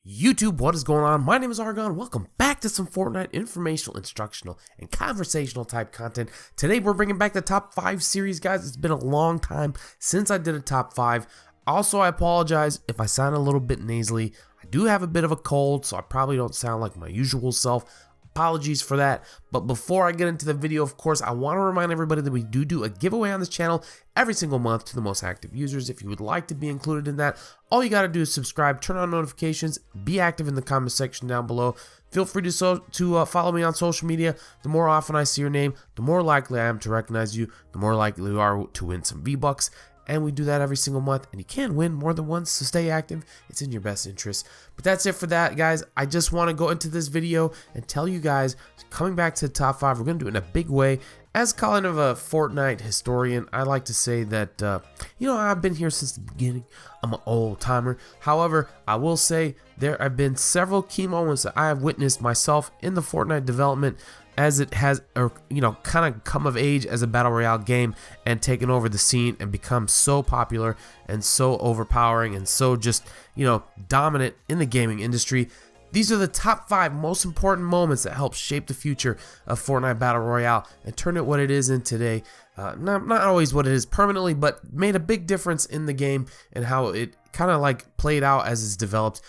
YouTube, what is going on? My name is Argon. Welcome back to some Fortnite informational, instructional, and conversational type content. Today we're bringing back the top 5 series, guys. It's been a long time since I did a top 5. Also, I apologize if I sound a little bit nasally. I do have a bit of a cold, so I probably don't sound like my usual self. Apologies for that. But before I get into the video, of course, I want to remind everybody that we do a giveaway on this channel every single month to the most active users. If you would like to be included in that, all you got to do is subscribe, turn on notifications, be active in the comment section down below. Feel free to follow me on social media. The more often I see your name, the more likely I am to recognize you, the more likely you are to win some V-Bucks. And we do that every single month, and you can win more than once, so stay active. It's in your best interest. But that's it for that, guys. I just want to go into this video and tell you guys, coming back to the top 5, we're going to do it in a big way. As kind of a Fortnite historian, I like to say that, I've been here since the beginning. I'm an old timer. However, I will say there have been several key moments that I have witnessed myself in the Fortnite development as it has, kind of come of age as a Battle Royale game and taken over the scene and become so popular and so overpowering and so just, dominant in the gaming industry. These are the top 5 most important moments that help shape the future of Fortnite Battle Royale and turn it what it is in today. Not always what it is permanently, but made a big difference in the game and how it kind of like played out as it's developed.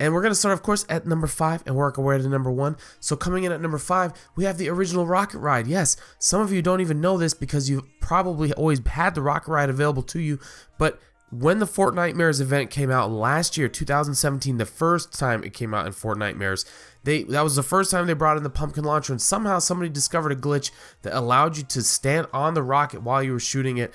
And we're going to start, of course, at number 5 and work our way to number 1. So coming in at number 5, we have the original rocket ride. Yes, some of you don't even know this because you've probably always had the rocket ride available to you. But when the Fortnitemares event came out last year, 2017, the first time it came out in Fortnitemares, that was the first time they brought in the pumpkin launcher, and somehow somebody discovered a glitch that allowed you to stand on the rocket while you were shooting it.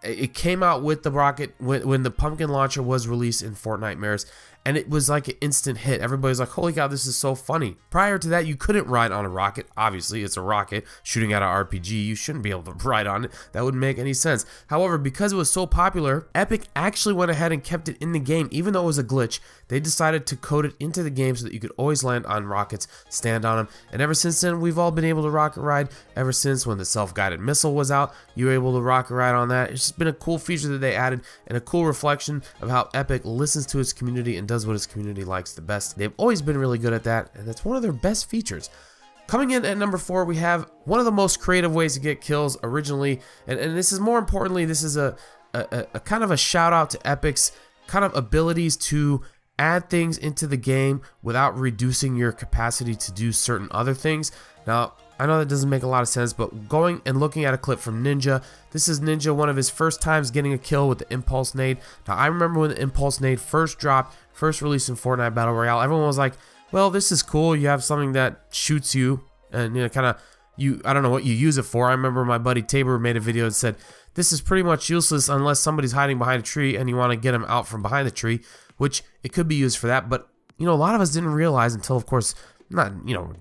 It came out with the rocket when the pumpkin launcher was released in Fortnitemares, and it was like an instant hit. Everybody's like, holy cow, this is so funny. Prior to that, you couldn't ride on a rocket. Obviously, it's a rocket shooting at an RPG. You shouldn't be able to ride on it. That wouldn't make any sense. However, because it was so popular, Epic actually went ahead and kept it in the game. Even though it was a glitch, they decided to code it into the game so that you could always land on rockets, stand on them. And ever since then, we've all been able to rocket ride. Ever since when the self-guided missile was out, you were able to rocket ride on that. It's just been a cool feature that they added and a cool reflection of how Epic listens to its community and does what its community likes the best. They've always been really good at that, and that's one of their best features. Coming in at number 4, we have one of the most creative ways to get kills originally, and this is more importantly, this is a kind of a shout out to Epic's kind of abilities to add things into the game without reducing your capacity to do certain other things. Now, I know that doesn't make a lot of sense, but going and looking at a clip from Ninja, this is Ninja, one of his first times getting a kill with the Impulse Nade. Now, I remember when the Impulse Nade first dropped, first released in Fortnite Battle Royale, everyone was like, well, this is cool. You have something that shoots you and, I don't know what you use it for. I remember my buddy Tabor made a video and said, this is pretty much useless unless somebody's hiding behind a tree and you want to get them out from behind the tree, which it could be used for that. But, a lot of us didn't realize until, of course, not,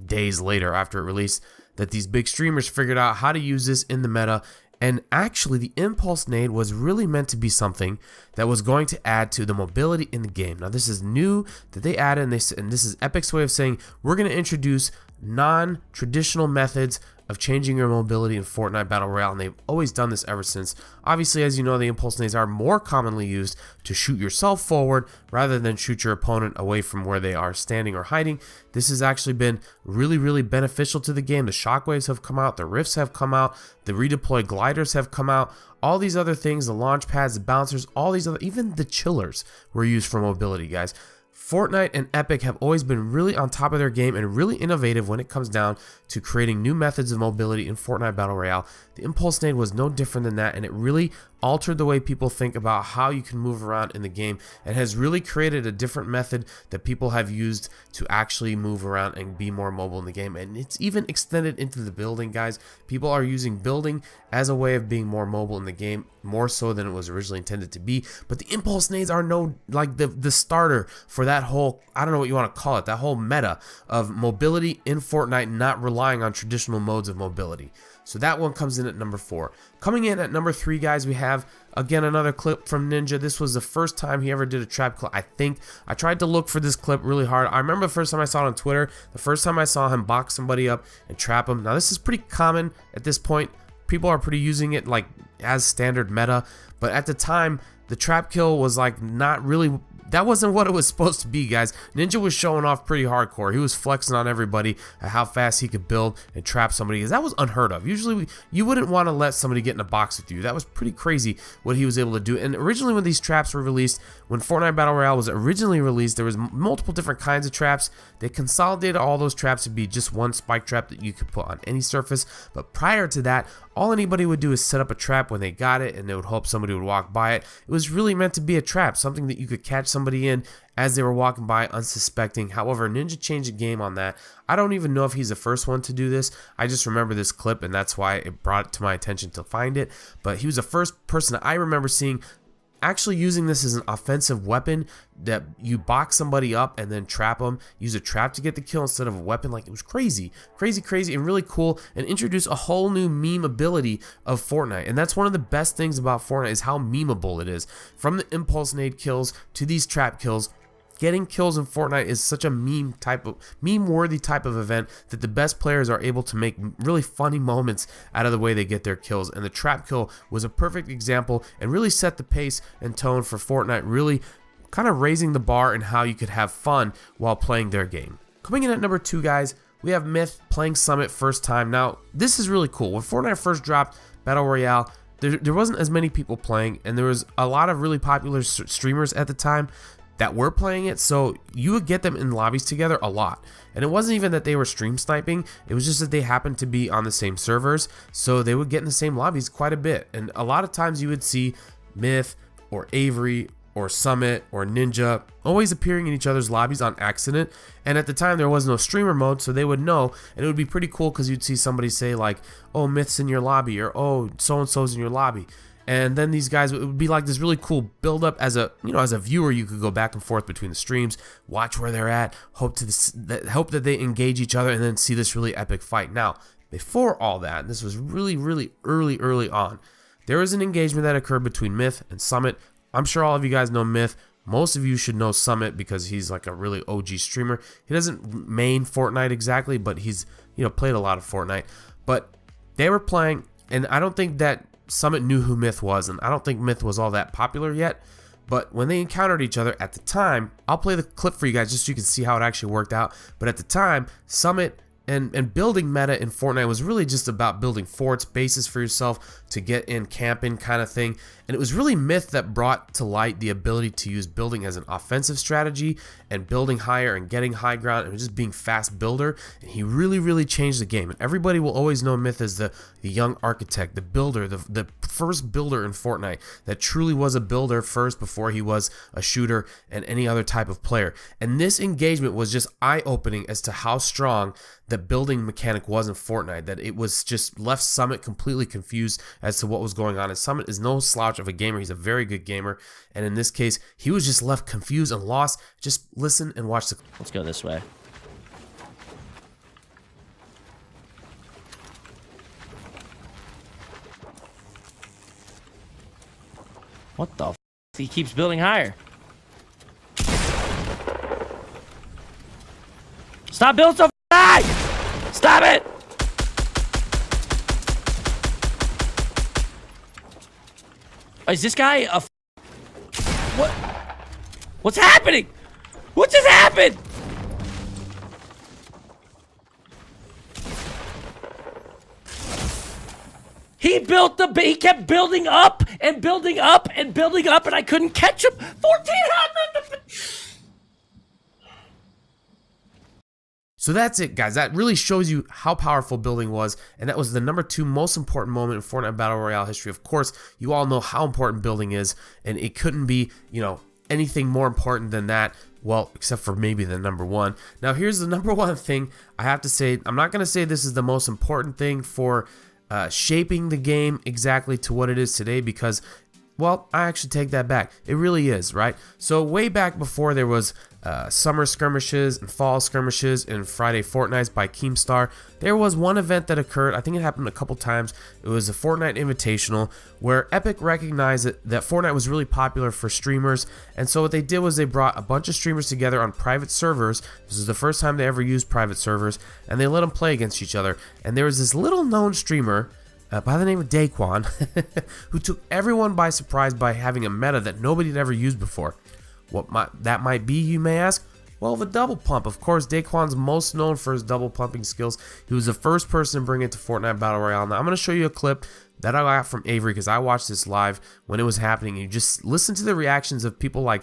days later after it released, that these big streamers figured out how to use this in the meta. And actually, the Impulse Nade was really meant to be something that was going to add to the mobility in the game. Now, this is new that they added, and this is Epic's way of saying, we're going to introduce non-traditional methods of changing your mobility in Fortnite Battle Royale, and they've always done this ever since. Obviously, as you know, the Impulse Nades are more commonly used to shoot yourself forward rather than shoot your opponent away from where they are standing or hiding. This has actually been really, really beneficial to the game. The shockwaves have come out, the rifts have come out, the redeploy gliders have come out, all these other things, the launch pads, the bouncers, all these other, even the chillers were used for mobility, guys. Fortnite and Epic have always been really on top of their game and really innovative when it comes down to creating new methods of mobility in Fortnite Battle Royale. The Impulse Nade was no different than that, and it really altered the way people think about how you can move around in the game and has really created a different method that people have used to actually move around and be more mobile in the game. And it's even extended into the building, guys. People are using building as a way of being more mobile in the game, more so than it was originally intended to be. But the Impulse Nades are the starter for that whole, I don't know what you want to call it, that whole meta of mobility in Fortnite, not relying on traditional modes of mobility. So that one comes in at number 4. Coming in at number 3, guys, we have, again, another clip from Ninja. This was the first time he ever did a trap clip, I think. I tried to look for this clip really hard. I remember the first time I saw it on Twitter, the first time I saw him box somebody up and trap him. Now, this is pretty common at this point. People are pretty using it like as standard meta, but at the time, the trap kill was like not really that wasn't what it was supposed to be, guys. Ninja was showing off pretty hardcore. He was flexing on everybody at how fast he could build and trap somebody, because that was unheard of. Usually you wouldn't want to let somebody get in a box with you. That was pretty crazy what he was able to do. And originally when these traps were released, when Fortnite Battle Royale was originally released, there was multiple different kinds of traps. They consolidated all those traps to be just one spike trap that you could put on any surface. But prior to that, all anybody would do is set up a trap when they got it, and they would hope somebody would walk by it. It was really meant to be a trap, something that you could catch somebody in as they were walking by unsuspecting. However, Ninja changed the game on that. I don't even know if he's the first one to do this. I just remember this clip, and that's why it brought it to my attention to find it. But he was the first person that I remember seeing actually using this as an offensive weapon, that you box somebody up and then trap them, use a trap to get the kill instead of a weapon. Like, it was crazy and really cool, and introduced a whole new meme ability of Fortnite. And that's one of the best things about Fortnite, is how memeable it is. From the impulse nade kills to these trap kills, getting kills in Fortnite is such a meme-worthy type of event that the best players are able to make really funny moments out of the way they get their kills. And the trap kill was a perfect example, and really set the pace and tone for Fortnite, really kind of raising the bar in how you could have fun while playing their game. Coming in at number 2, guys, we have Myth playing Summit first time. Now, this is really cool. When Fortnite first dropped Battle Royale, there wasn't as many people playing, and there was a lot of really popular streamers at the time that were playing it, so you would get them in lobbies together a lot. And it wasn't even that they were stream sniping, it was just that they happened to be on the same servers, so they would get in the same lobbies quite a bit. And a lot of times you would see Myth or Avery or Summit or Ninja always appearing in each other's lobbies on accident. And at the time there was no streamer mode, so they would know, and it would be pretty cool because you'd see somebody say like, oh, Myth's in your lobby, or oh, so and so's in your lobby. And then these guys, it would be like this really cool build up. As a viewer, you could go back and forth between the streams, watch where they're at, hope that they engage each other, and then see this really epic fight. Now, before all that, this was really early on, there was an engagement that occurred between Myth and Summit. I'm sure all of you guys know Myth. Most of you should know Summit because he's like a really OG streamer. He doesn't main Fortnite exactly, but he's played a lot of Fortnite. But they were playing, and I don't think that Summit knew who Myth was, and I don't think Myth was all that popular yet. But when they encountered each other at the time, I'll play the clip for you guys just so you can see how it actually worked out. But at the time, Summit and building meta in Fortnite was really just about building forts, bases for yourself to get in, camping kind of thing. And it was really Myth that brought to light the ability to use building as an offensive strategy, and building higher and getting high ground, and just being fast builder. And he really changed the game. And everybody will always know Myth as the young architect, the builder, the first builder in Fortnite that truly was a builder first before he was a shooter and any other type of player. And this engagement was just eye-opening as to how strong the building mechanic was in Fortnite, that it was just left Summit completely confused as to what was going on. And Summit is no slouch of a gamer. He's a very good gamer. And in this case, he was just left confused and lost. Just listen and watch the... Let's go this way. What the f? He keeps building higher. Stop building so high! Stop it! Is this guy a what? What's happening? What just happened? He built the he kept building up and building up and building up, and I couldn't catch him. 1400. So that's it, guys. That really shows you how powerful building was, and that was the number 2 most important moment in Fortnite Battle Royale history. Of course, you all know how important building is, and it couldn't be, anything more important than that. Well, except for maybe the number 1. Now, here's the number 1 thing I have to say. I'm not going to say this is the most important thing for shaping the game exactly to what it is today, because, well, I actually take that back. It really is, right? So way back before there was summer skirmishes and fall skirmishes and Friday Fortnites by Keemstar, there was one event that occurred. I think it happened a couple times. It was a Fortnite Invitational, where Epic recognized that Fortnite was really popular for streamers, and so what they did was they brought a bunch of streamers together on private servers. This is the first time they ever used private servers, and they let them play against each other. And there was this little known streamer by the name of Daquan who took everyone by surprise by having a meta that nobody had ever used before. that might be, you may ask? Well, the double pump. Of course, Daquan's most known for his double pumping skills. He was the first person to bring it to Fortnite Battle Royale. Now, I'm going to show you a clip that I got from Avery because I watched this live when it was happening. And you just listen to the reactions of people like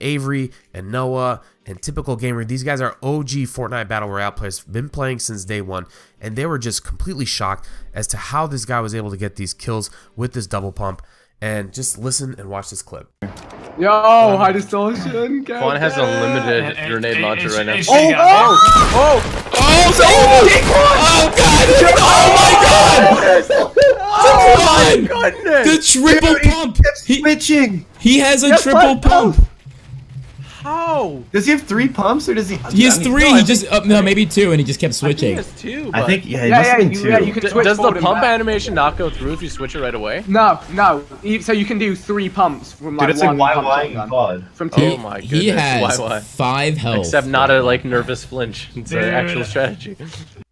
Avery and Noah and Typical Gamer. These guys are OG Fortnite Battle Royale players, been playing since day one, and they were just completely shocked as to how this guy was able to get these kills with this double pump. And just listen and watch this clip. Yo, high distortion. Quan has unlimited grenade launcher right now. Oh my god! The triple pump! Switching! He has a triple pump! How? Does he have 3 pumps or does he? He has 3, he just, no, maybe 2, and he just kept switching. I think he has 2, I think, you can switch does the forward and pump back. animation not go through if you switch it right away? No. So you can do 3 pumps from like Dude, it's one like pump YY shotgun. and quad. From 2. Oh my goodness. He has YY. 5 health. Except not a like nervous flinch. It's an actual strategy.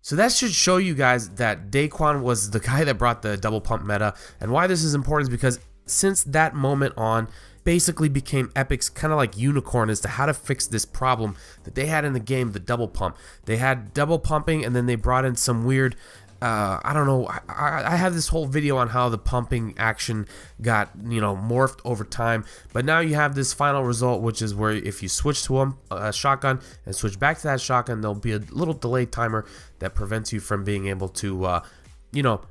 So that should show you guys that Daquan was the guy that brought the double pump meta, and why this is important is because since that moment on, basically became Epic's kind of like unicorn as to how to fix this problem that they had in the game, the double pump. They had double pumping, and then they brought in some weird, I don't know, I have this whole video on how the pumping action got, you know, morphed over time, but now you have this final result, which is where if you switch to a shotgun and switch back to that shotgun, there'll be a little delay timer that prevents you from being able to, you know,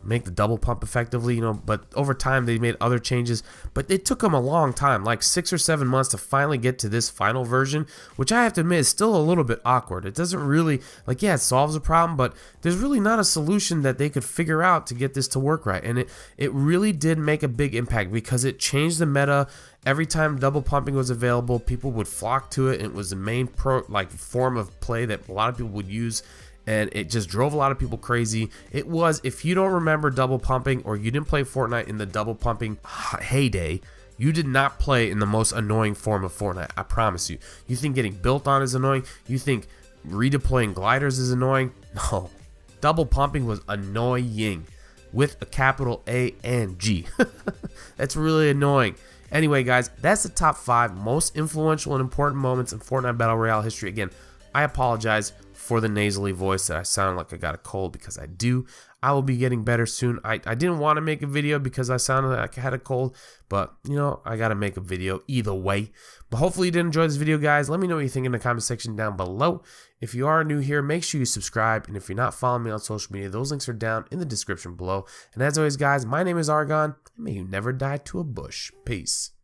make the double pump effectively, you know. But over time they made other changes, but it took them a long time, like 6 or 7 months, to finally get to this final version, which I have to admit is still a little bit awkward. It doesn't really, like, yeah, it solves a problem, but there's really not a solution that they could figure out to get this to work right. And it really did make a big impact because it changed the meta. Every time double pumping was available, people would flock to it, and it was the main form of play that a lot of people would use. And it just drove a lot of people crazy. It was, if you don't remember double pumping, or you didn't play Fortnite in the double pumping heyday, you did not play in the most annoying form of Fortnite. I promise you. You think getting built on is annoying? You think redeploying gliders is annoying? No. Double pumping was annoying with a capital A and G. That's really annoying. Anyway, guys, that's the top 5 most influential and important moments in Fortnite Battle Royale history. Again, I apologize for the nasally voice that I sound like I got a cold, because I do. I will be getting better soon. I didn't want to make a video because I sounded like I had a cold, but you know, I gotta make a video either way. But hopefully you did enjoy this video, guys. Let me know what you think in the comment section down below. If you are new here, make sure you subscribe, and if you're not following me on social media, those links are down in the description below. And as always, guys, my name is Argon, and may you never die to a bush. Peace.